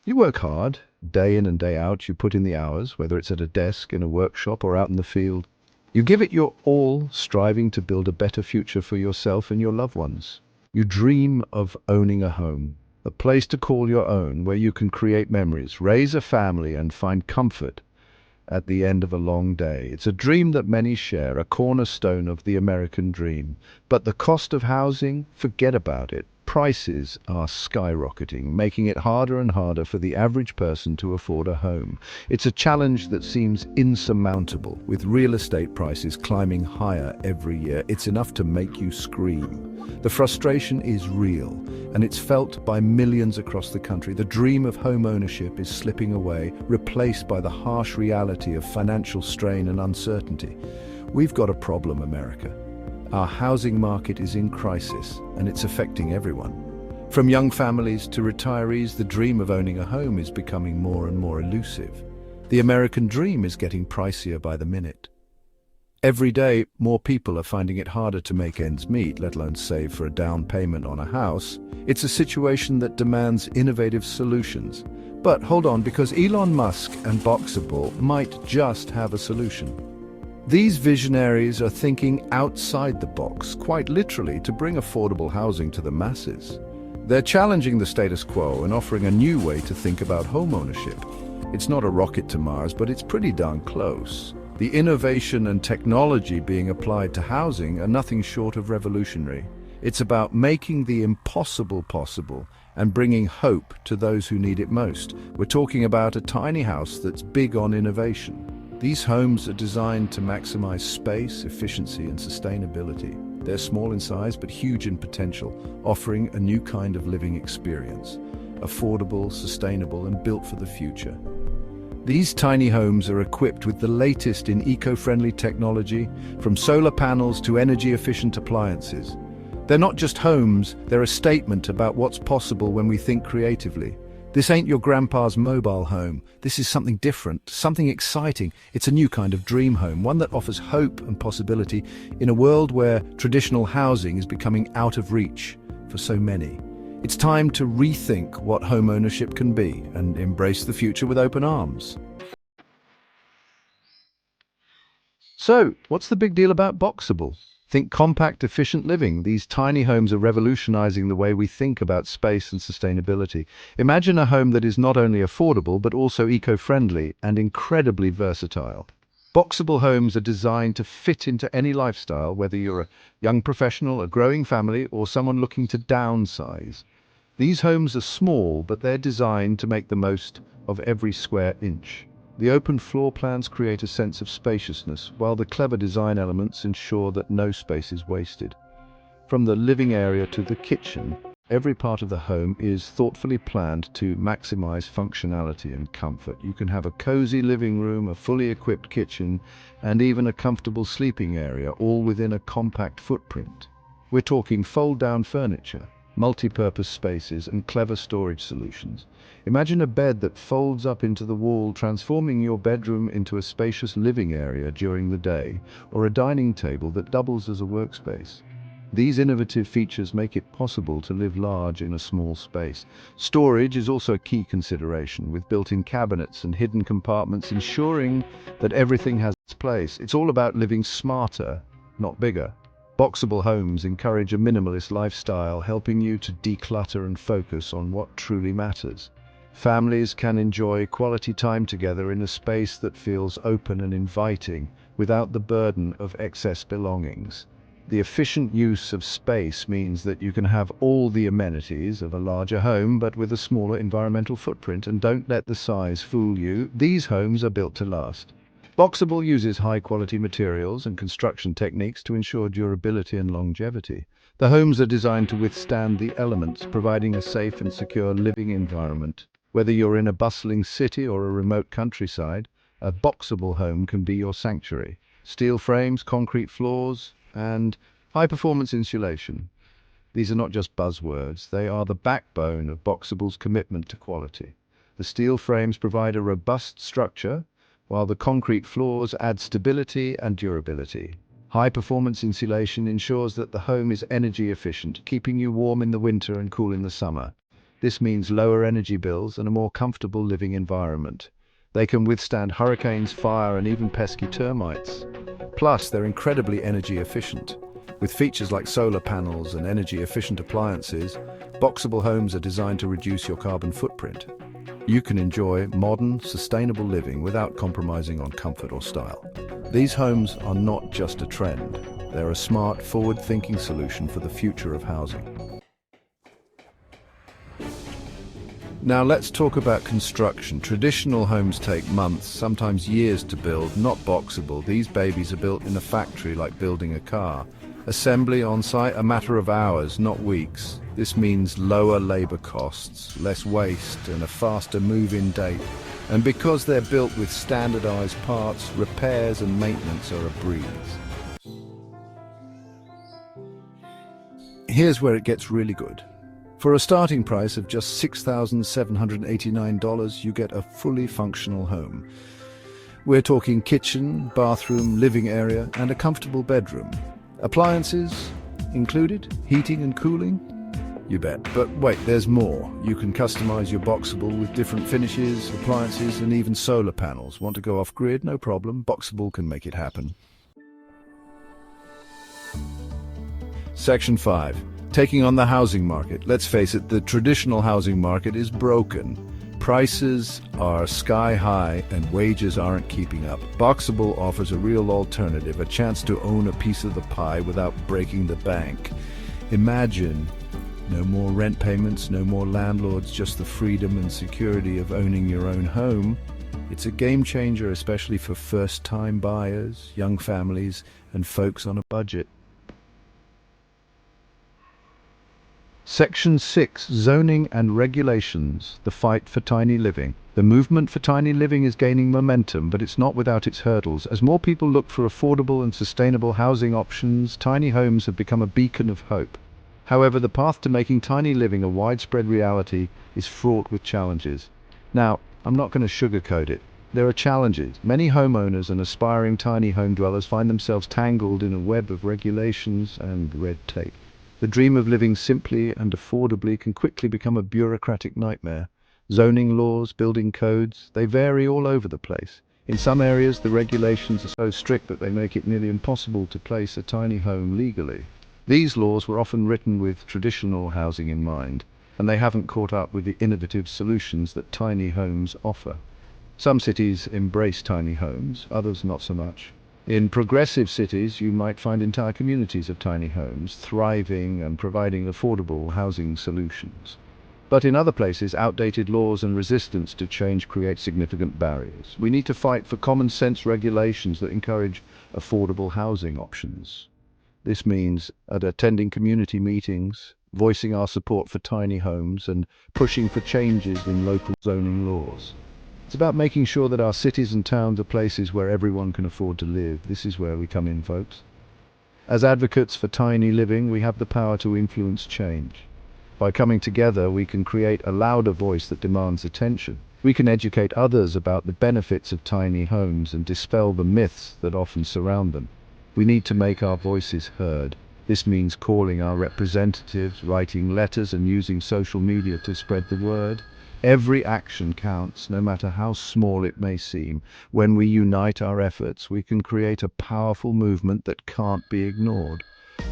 You work hard, day in and day out. You put in the hours, whether it's at a desk, in a workshop, or out in the field. You give it your all, striving to build a better future for yourself and your loved ones. You dream of owning a home, a place to call your own, where you can create memories, raise a family, and find comfort at the end of a long day. It's a dream that many share, a cornerstone of the American dream. But the cost of housing, forget about it. Prices are skyrocketing, making it harder and harder for the average person to afford a home. It's a challenge that seems insurmountable, with real estate prices climbing higher every year. It's enough to make you scream. The frustration is real, and it's felt by millions across the country. The dream of home ownership is slipping away, replaced by the harsh reality of financial strain and uncertainty. We've got a problem, America. Our housing market is in crisis, and it's affecting everyone. From young families to retirees, the dream of owning a home is becoming more and more elusive. The American dream is getting pricier by the minute. Every day, more people are finding it harder to make ends meet, let alone save for a down payment on a house. It's a situation that demands innovative solutions. But hold on, because Elon Musk and Boxable might just have a solution. These visionaries are thinking outside the box, quite literally, to bring affordable housing to the masses. They're challenging the status quo and offering a new way to think about homeownership. It's not a rocket to Mars, but it's pretty darn close. The innovation and technology being applied to housing are nothing short of revolutionary. It's about making the impossible possible and bringing hope to those who need it most. We're talking about a tiny house that's big on innovation. These homes are designed to maximize space, efficiency, and sustainability. They're small in size but huge in potential, offering a new kind of living experience. Affordable, sustainable, and built for the future. These tiny homes are equipped with the latest in eco-friendly technology, from solar panels to energy-efficient appliances. They're not just homes, they're a statement about what's possible when we think creatively. This ain't your grandpa's mobile home. This is something different, something exciting. It's a new kind of dream home, one that offers hope and possibility in a world where traditional housing is becoming out of reach for so many. It's time to rethink what home ownership can be and embrace the future with open arms. So, what's the big deal about Boxable? Think compact, efficient living. These tiny homes are revolutionizing the way we think about space and sustainability. Imagine a home that is not only affordable but also eco-friendly and incredibly versatile. Boxable homes are designed to fit into any lifestyle, whether you're a young professional, a growing family, or someone looking to downsize. These homes are small, but they're designed to make the most of every square inch. The open floor plans create a sense of spaciousness, while the clever design elements ensure that no space is wasted. From the living area to the kitchen, every part of the home is thoughtfully planned to maximize functionality and comfort. You can have a cozy living room, a fully equipped kitchen, and even a comfortable sleeping area, all within a compact footprint. We're talking fold-down furniture, multi-purpose spaces, and clever storage solutions. Imagine a bed that folds up into the wall, transforming your bedroom into a spacious living area during the day, or a dining table that doubles as a workspace. These innovative features make it possible to live large in a small space. Storage is also a key consideration, with built-in cabinets and hidden compartments ensuring that everything has its place. It's all about living smarter, not bigger. Boxable homes encourage a minimalist lifestyle, helping you to declutter and focus on what truly matters. Families can enjoy quality time together in a space that feels open and inviting, without the burden of excess belongings. The efficient use of space means that you can have all the amenities of a larger home, but with a smaller environmental footprint. And don't let the size fool you. These homes are built to last. Boxable uses high-quality materials and construction techniques to ensure durability and longevity. The homes are designed to withstand the elements, providing a safe and secure living environment. Whether you're in a bustling city or a remote countryside, a Boxable home can be your sanctuary. Steel frames, concrete floors, and high-performance insulation. These are not just buzzwords, they are the backbone of Boxable's commitment to quality. The steel frames provide a robust structure, while the concrete floors add stability and durability. High-performance insulation ensures that the home is energy efficient, keeping you warm in the winter and cool in the summer. This means lower energy bills and a more comfortable living environment. They can withstand hurricanes, fire, and even pesky termites. Plus, they're incredibly energy efficient. With features like solar panels and energy-efficient appliances, boxable homes are designed to reduce your carbon footprint. You can enjoy modern, sustainable living without compromising on comfort or style. These homes are not just a trend. They're a smart, forward-thinking solution for the future of housing. Now let's talk about construction. Traditional homes take months, sometimes years to build, not boxable. These babies are built in a factory like building a car. Assembly on site, a matter of hours, not weeks. This means lower labor costs, less waste, and a faster move-in date. And because they're built with standardized parts, repairs and maintenance are a breeze. Here's where it gets really good. For a starting price of just $6,789, you get a fully functional home. We're talking kitchen, bathroom, living area, and a comfortable bedroom. Appliances included, heating and cooling? You bet. But wait, there's more. You can customize your boxable with different finishes, appliances, and even solar panels. Want to go off-grid? No problem. Boxable can make it happen. Section 5. Taking on the housing market. Let's face it, the traditional housing market is broken. Prices are sky high and wages aren't keeping up. Boxable offers a real alternative, a chance to own a piece of the pie without breaking the bank. Imagine no more rent payments, no more landlords, just the freedom and security of owning your own home. It's a game changer, especially for first-time buyers, young families, and folks on a budget. Section 6. Zoning and Regulations. The fight for tiny living. The movement for tiny living is gaining momentum, but it's not without its hurdles. As more people look for affordable and sustainable housing options, tiny homes have become a beacon of hope. However, the path to making tiny living a widespread reality is fraught with challenges. Now, I'm not going to sugarcoat it. There are challenges. Many homeowners and aspiring tiny home dwellers find themselves tangled in a web of regulations and red tape. The dream of living simply and affordably can quickly become a bureaucratic nightmare. Zoning laws, building codes, they vary all over the place. In some areas, the regulations are so strict that they make it nearly impossible to place a tiny home legally. These laws were often written with traditional housing in mind, and they haven't caught up with the innovative solutions that tiny homes offer. Some cities embrace tiny homes, others not so much. In progressive cities, you might find entire communities of tiny homes thriving and providing affordable housing solutions. But in other places, outdated laws and resistance to change create significant barriers. We need to fight for common sense regulations that encourage affordable housing options. This means attending community meetings, voicing our support for tiny homes, and pushing for changes in local zoning laws. It's about making sure that our cities and towns are places where everyone can afford to live. This is where we come in, folks. As advocates for tiny living, we have the power to influence change. By coming together, we can create a louder voice that demands attention. We can educate others about the benefits of tiny homes and dispel the myths that often surround them. We need to make our voices heard. This means calling our representatives, writing letters, and using social media to spread the word. Every action counts, no matter how small it may seem. When we unite our efforts, we can create a powerful movement that can't be ignored.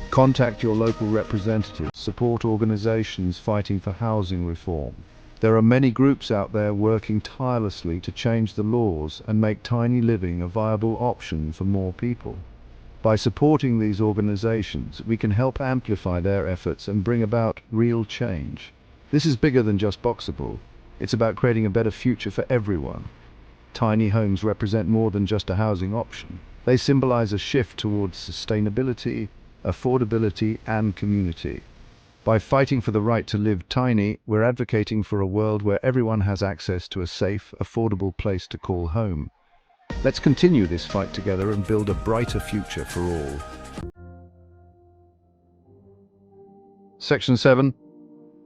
Contact your local representatives, support organizations fighting for housing reform. There are many groups out there working tirelessly to change the laws and make tiny living a viable option for more people. By supporting these organizations, we can help amplify their efforts and bring about real change. This is bigger than just boxable. It's about creating a better future for everyone. Tiny homes represent more than just a housing option. They symbolize a shift towards sustainability, affordability, and community. By fighting for the right to live tiny, we're advocating for a world where everyone has access to a safe, affordable place to call home. Let's continue this fight together and build a brighter future for all. Section 7.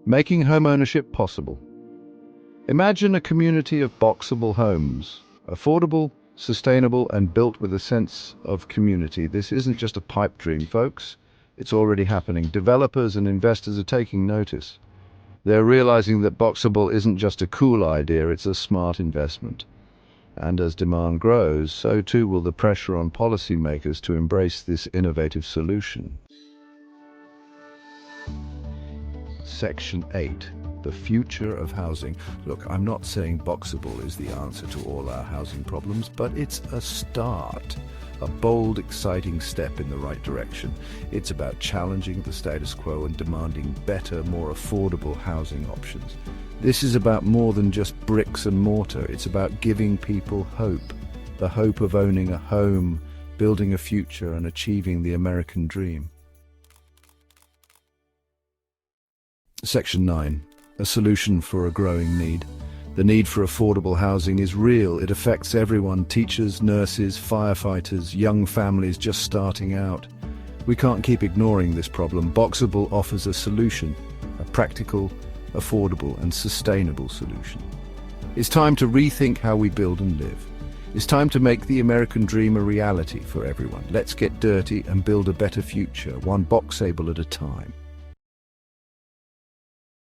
Making homeownership possible. Imagine a community of boxable homes, affordable, sustainable, and built with a sense of community. This isn't just a pipe dream, folks. It's already happening. Developers and investors are taking notice. They're realizing that Boxable isn't just a cool idea, it's a smart investment. And as demand grows, so too will the pressure on policymakers to embrace this innovative solution. Section 8. The future of housing. Look, I'm not saying Boxable is the answer to all our housing problems, but it's a start. A bold, exciting step in the right direction. It's about challenging the status quo and demanding better, more affordable housing options. This is about more than just bricks and mortar. It's about giving people hope. The hope of owning a home, building a future, and achieving the American dream. Section 9. A solution for a growing need. The need for affordable housing is real. It affects everyone: teachers, nurses, firefighters, young families just starting out. We can't keep ignoring this problem. Boxable offers a solution, a practical, affordable, and sustainable solution. It's time to rethink how we build and live. It's time to make the American dream a reality for everyone. Let's get dirty and build a better future, one Boxable at a time.